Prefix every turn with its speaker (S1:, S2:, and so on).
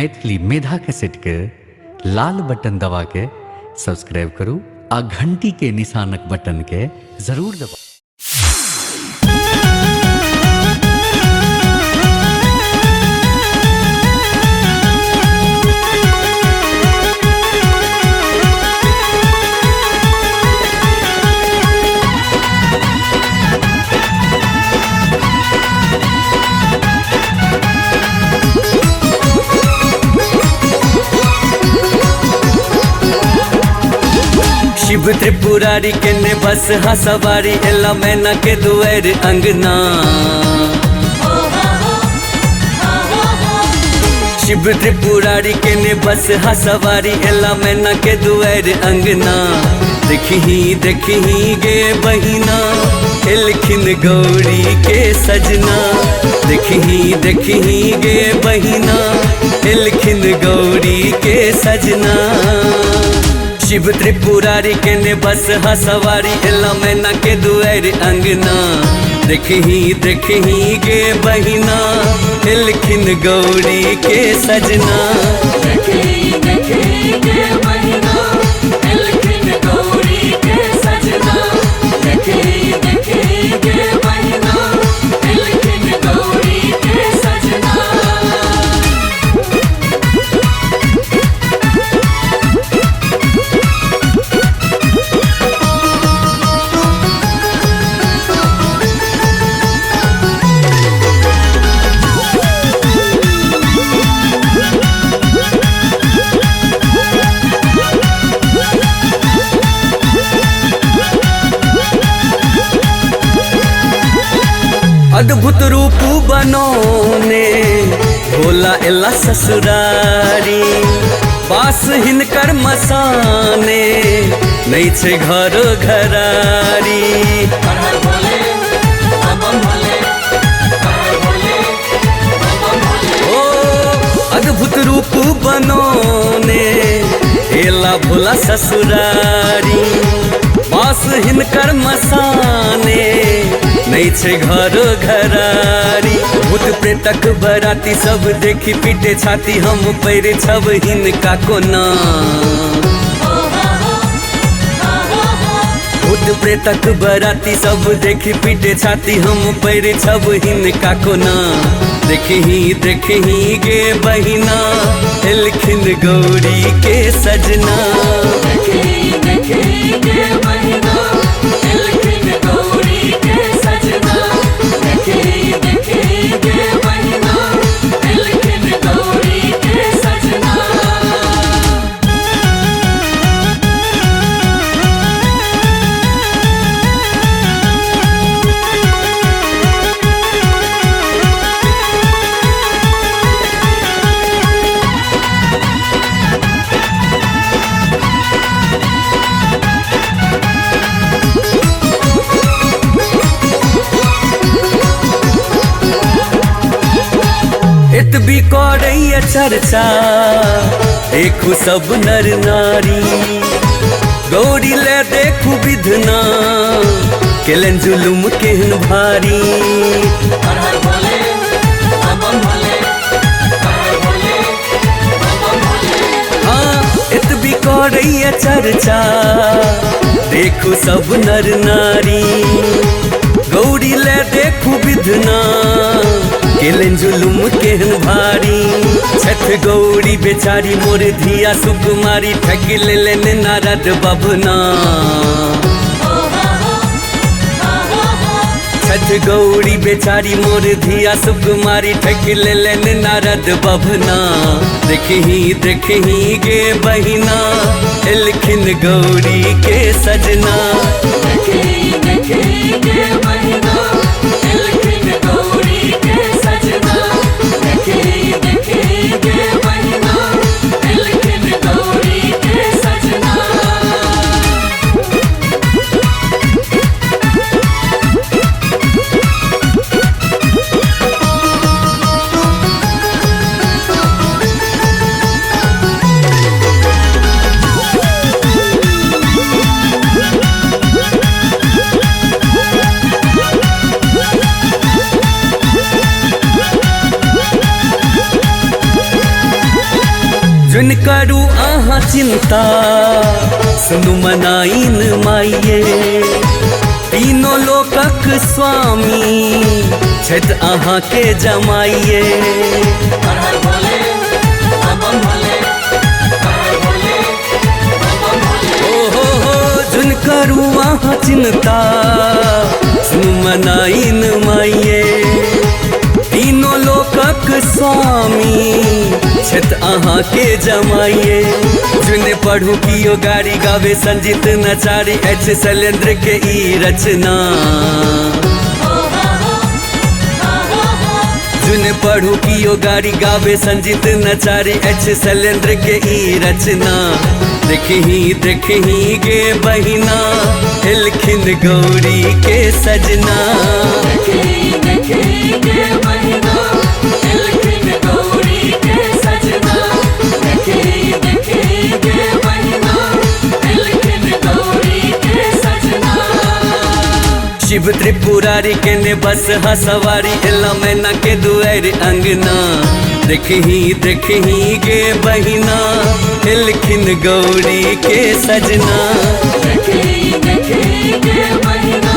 S1: मैथिली मेधा cassette के लाल button दबा के सब्सक्राइब करू आ घंटी के निशानक बटन के जरूर दबाऊ।
S2: शिव त्रिपुरारी के ने बस हसवारी एला मैना के दुआर अंगना। शिव त्रिपुरारी के ने बस हसवारी एला मैना के दुआर अंगना। देखी गे बहिना एलखिन गौरी के सजना। देखी गे बहिना एलखिन गौरी के सजना। शिव त्रिपुरारी के ने बस हसवारी एला मैना के दुआर अंगना। देखी गे बहिना एलखिन गौरी के सजना।
S3: देखी गे बहिना एलखिन गौरी के सजना। देखी गे बहिना एलखिन गौरी के सजना।
S2: अद्भुत रूप बनौने भोला एला ससुरारी। पास हिनकर मसाने नहीं छे घर घरारी।
S3: हर भोले बम बम भोले, हर भोले बम बम भोले।
S2: ओ अद्भुत रूप बनौने एला भोला ससुरारी। पास हिनकर मसाने नहीं छे घर घरारी। भूत प्रेतक बराती सब देखी पीटे छाती हम पैरे छब हिनका कोना। भूत प्रेतक बराती सब देखी पीटे छाती हम पैरे छब हिनका कोना। देखी गे बहिना एलखिन गौरी के सजना।
S3: देखी गे बहिना एलखिन गौरी के सजना। देखी गे बहिना एलखिन गौरी के सजना।
S2: इत भी करैया चर्चा देखू सब नर नारी। गौरी ले देखू विधना केलन जुलुम केहन भारी।
S3: हर भोले बम बम भोले, हर भोले बम बम भोले।
S2: हाँ इत भी करैया चर्चा देखू सब नर नारी। गौरी ले देखू विधना केलन जुलुम केहन भारी। छठ गौरी बेचारी मोर धिया सुकुमारी। ठग लेलन नारद बभना। छठ गौरी बेचारी मोर धिया सुकुमारी। ठग लेलन नारद बभना। देखी गे बहिना एलखिन गौरी के सजना।
S3: देखी गे बहिना एलखिन गौरी के सजना। देखी गे बहिना एलखिन गौरी के सजना।
S2: जुन करू आहा चिंता सुनु मनाइन माइये तीनों लोकक स्वामी छत आहा के जमाइए
S3: हर हर भोले बम बम भोले हर हर भोले बम बम भोले
S2: हो जुन करू आहा चिंता सुनु मनाइन माइये तीनों लोकक स्वामी छत आहा के जमाइए जुने पढ़ू कियो गाड़ी गावे संजीत नचारी एच शैलेंद्र के ई रचना जुने पढ़ू कियो गाड़ी गावे संजीत नचारी एच शैलेंद्र के ई रचना देखही गे बहिना एलखिन गौरी के सजना
S3: देखी गे महीना एलखिन गौरी के सजना देखी गे महीना एलखिन गौरी के सजना
S2: शिव त्रिपुरारी के ने बस हसवारी एला मैना के दुआर अंगना देखही गे बहिना एलखिन गौरी के सजना
S3: देखी गे महीना